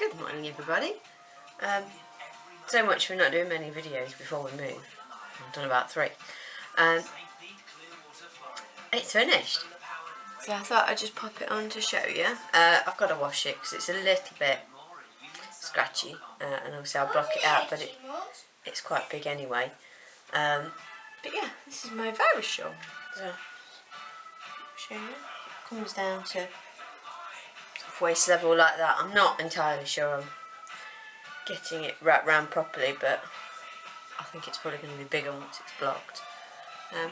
Good morning, everybody. So much for not doing many videos before we move. I've done about 3. It's finished. So I thought I'd just pop it on to show you. I've got to wash it because it's a little bit scratchy, and obviously I'll block it out, but it's quite big anyway. But yeah, this is my virus shawl. So, show you. It comes down to waist level like that. I'm not entirely sure I'm getting it wrapped round properly, but I think it's probably going to be bigger once it's blocked. Yeah,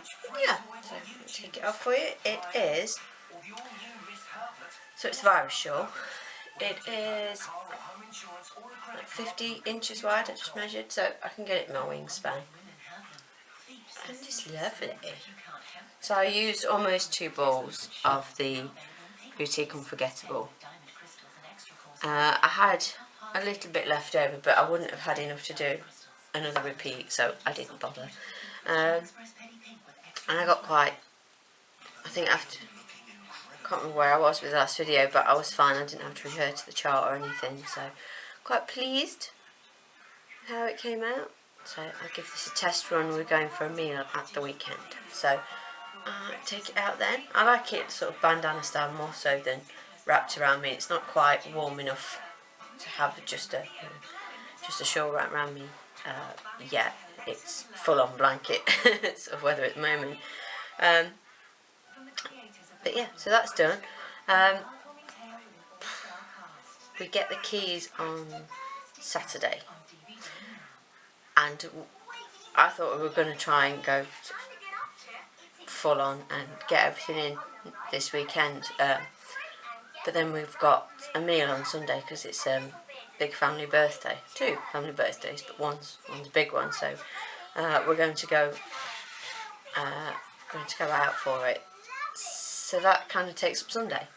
so let me take it off for you. It is, so it's a virus shawl. It is like 50 inches wide, I just measured, so I can get it in my wingspan. And it's lovely. So I used almost 2 balls of the Boutique Unforgettable. I had a little bit left over, but I wouldn't have had enough to do another repeat, so I didn't bother. And I got quite, I think after, I can't remember where I was with the last video, but I was fine. I didn't have to refer to the chart or anything, so quite pleased how it came out. So I'll give this a test run. We're going for a meal at the weekend, so take it out then. I like it sort of bandana style more so than wrapped around me. It's not quite warm enough to have just a shawl wrapped around me yet. It's full on blanket sort of weather at the moment. But yeah, so that's done. We get the keys on Saturday, and I thought we were going to try and go full on and get everything in this weekend, but then we've got a meal on Sunday because it's big family birthday. 2 family birthdays, but one's a big one, so we're going to go out for it. So that kind of takes up Sunday,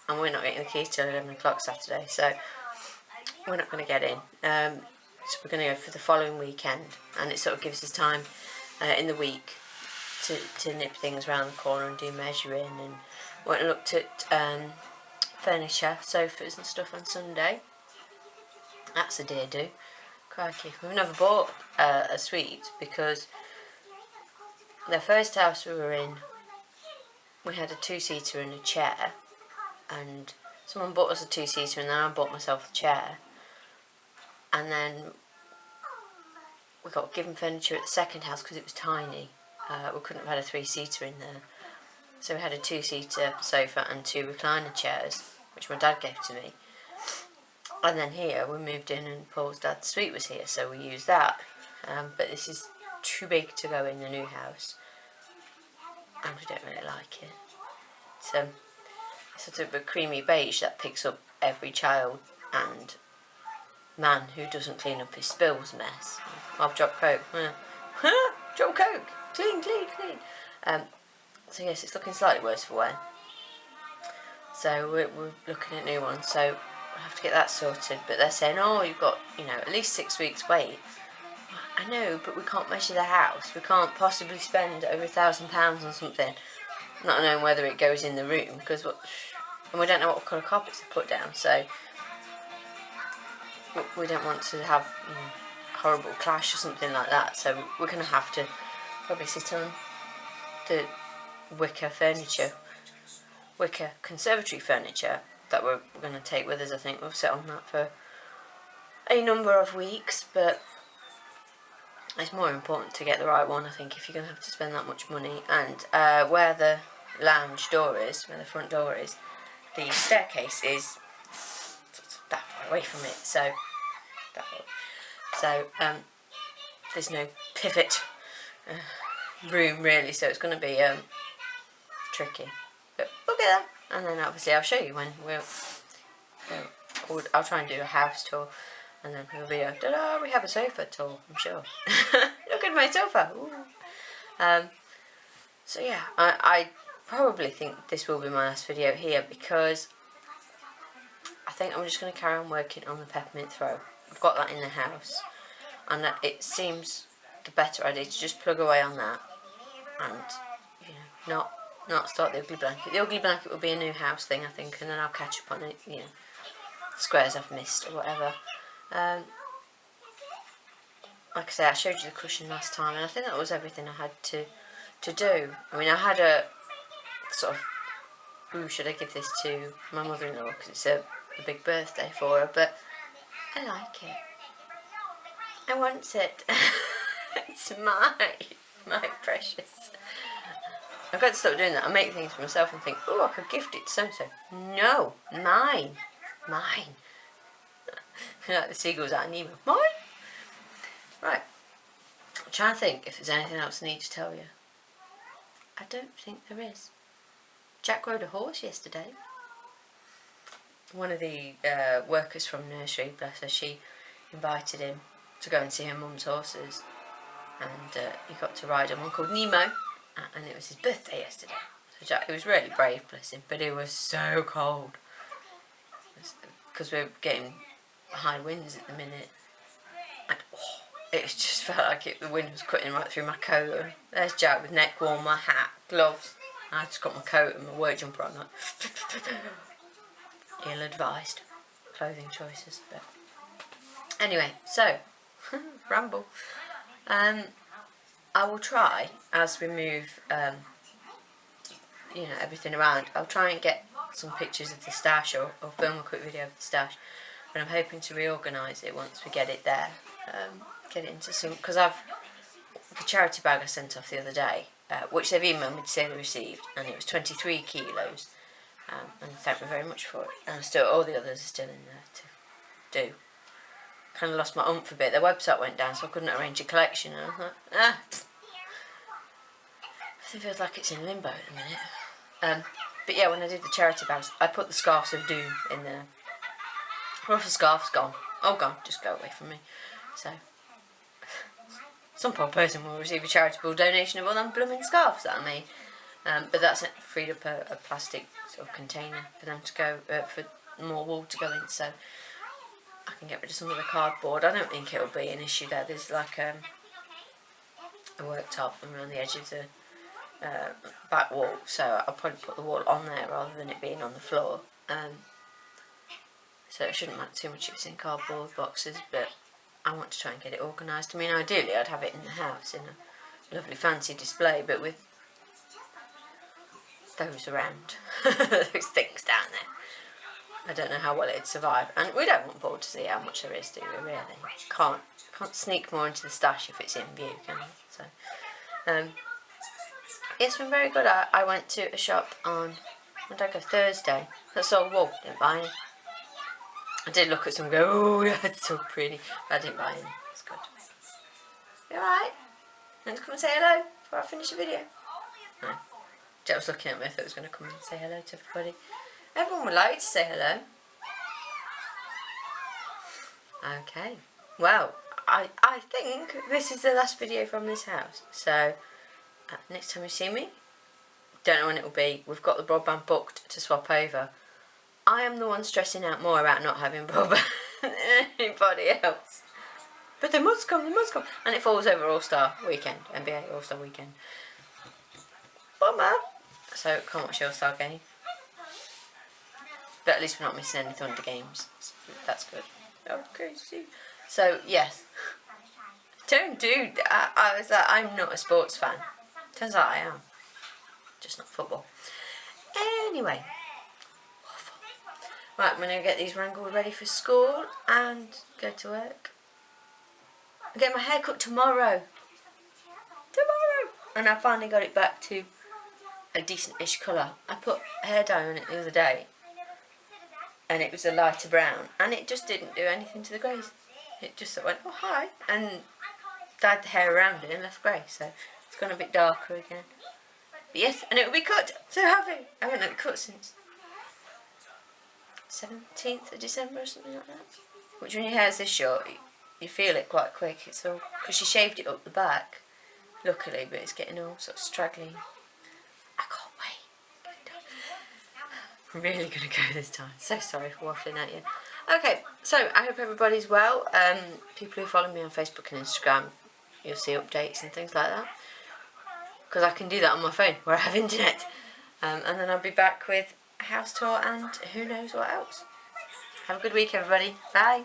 and we're not getting the keys till 11 o'clock Saturday, so we're not going to get in. So we're going to go for the following weekend, and it sort of gives us time in the week to nip things around the corner and do measuring. And went and looked at furniture, sofas and stuff on Sunday. That's a dear do. Crikey. We've never bought a suite because the first house we were in, we had a 2-seater and a chair, and someone bought us a 2-seater and then I bought myself a chair, and then we got given furniture at the second house because it was tiny. We couldn't have had a 3-seater in there, so we had a 2-seater sofa and 2 recliner chairs, which my dad gave to me. And then here we moved in and Paul's dad's suite was here, so we used that. But this is too big to go in the new house, and we don't really like it. It's sort of a creamy beige that picks up every child and man who doesn't clean up his spills mess. I've dropped Coke. Drop Coke! Clean. So yes, it's looking slightly worse for wear. So we're looking at new ones, so we'll have to get that sorted. But they're saying, oh, you've got, at least 6 weeks wait. I know, but we can't measure the house. We can't possibly spend over £1,000 on something, not knowing whether it goes in the room, and we don't know what colour carpets to put down, so we don't want to have horrible clash or something like that. So we're going to have to probably sit on the wicker conservatory furniture that we're going to take with us. I think we'll sit on that for a number of weeks, but it's more important to get the right one, I think, if you're going to have to spend that much money. And where the lounge door is, where the front door is, the staircase is that far away from it, so there's no pivot room really, so it's going to be tricky, but we'll get there. And then obviously I'll show you when I'll try and do a house tour, and then it'll be a ta-da, we have a sofa tour, I'm sure. Look at my sofa. So yeah, I probably think this will be my last video here, because I think I'm just going to carry on working on the peppermint throw. I've got that in the house, and it seems the better idea to just plug away on that, and not start the ugly blanket. The ugly blanket will be a new house thing, I think, and then I'll catch up on it, squares I've missed or whatever. Like I say, I showed you the cushion last time, and I think that was everything I had to do. I mean, I had a sort of, ooh, should I give this to my mother-in-law because it's a big birthday for her, but I like it. I want it. It's my precious. I've got to stop doing that. I make things for myself and think, oh, I could gift it to so-and-so. No, mine. Like the seagulls out in Nemo. Mine? Right. I'm trying to think if there's anything else I need to tell you. I don't think there is. Jack rode a horse yesterday. One of the workers from nursery, bless her, she invited him to go and see her mum's horses, and he got to ride on one called Nemo, and it was his birthday yesterday. So Jack, he was really brave, bless him, but it was so cold because we're getting high winds at the minute, and it just felt like the wind was cutting right through my coat. And there's Jack with neck warmer, hat, gloves. I just got my coat and my work jumper on. Like, ill-advised clothing choices, but anyway. So ramble. I will try as we move, everything around. I'll try and get some pictures of the stash or film a quick video of the stash. But I'm hoping to reorganise it once we get it there. Get it into some, because the charity bag I sent off the other day, which they've emailed me to say they received, and it was 23 kilos, and thank me very much for it. And still, all the others are still in there to do. Kind of lost my oomph a bit. Their website went down, so I couldn't arrange a collection. And I was like, it feels like it's in limbo at the minute. But yeah, when I did the charity bags, I put the scarves of doom in there. What if the scarf's gone? Oh, gone. Just go away from me. So, some poor person will receive a charitable donation of all them blooming scarves that I made. But that's freed up a plastic sort of container for them to go, for more wool to go in. So, I can get rid of some of the cardboard. I don't think it'll be an issue there. There's like a worktop around the edge of the back wall, so I'll probably put the wall on there rather than it being on the floor. So it shouldn't matter too much if it's in cardboard boxes, but I want to try and get it organised. I mean, ideally I'd have it in the house in a lovely fancy display, but with those around, those things down there, I don't know how well it'd survive. And we don't want Paul to see how much there is, do we, really? Can't sneak more into the stash if it's in view, can we? So, it's been very good. I went to a shop on, when did I go? Thursday. That sold wool. Didn't buy any. I did look at some and go, oh, that's so pretty. But I didn't buy any. It's good. You alright? Want to come and say hello before I finish the video? No. Jack was looking at me if it was going to come and say hello to everybody. Everyone would like to say hello. Okay. Well, I think this is the last video from this house. So, next time you see me, don't know when it will be. We've got the broadband booked to swap over. I am the one stressing out more about not having broadband than anybody else. But they must come, And it falls over All-Star weekend, NBA All-Star weekend. Bummer. So, can't watch the All-Star game. But at least we're not missing any Thunder games. So that's good. Oh, crazy. So, yes. Don't do that. I was like, I'm not a sports fan. Turns out I am. Just not football. Anyway. Right, I'm going to get these wrangled ready for school and go to work. I'm getting my hair cut tomorrow. And I finally got it back to a decent-ish colour. I put hair dye on it the other day, and it was a lighter brown, and it just didn't do anything to the greys. It just sort of went, oh hi, and dyed the hair around it and left grey, so it's gone a bit darker again. But yes, and it will be cut, so happy. I haven't had it cut since 17th of December or something like that. Which when your hair's this short, you feel it quite quick. It's all, because she shaved it up the back, luckily, but it's getting all sort of straggly. I can't wait. I'm really going to go this time. So sorry for waffling at you. Okay, so I hope everybody's well. People who follow me on Facebook and Instagram, you'll see updates and things like that. Because I can do that on my phone where I have internet. And then I'll be back with a house tour and who knows what else. Have a good week, everybody. Bye.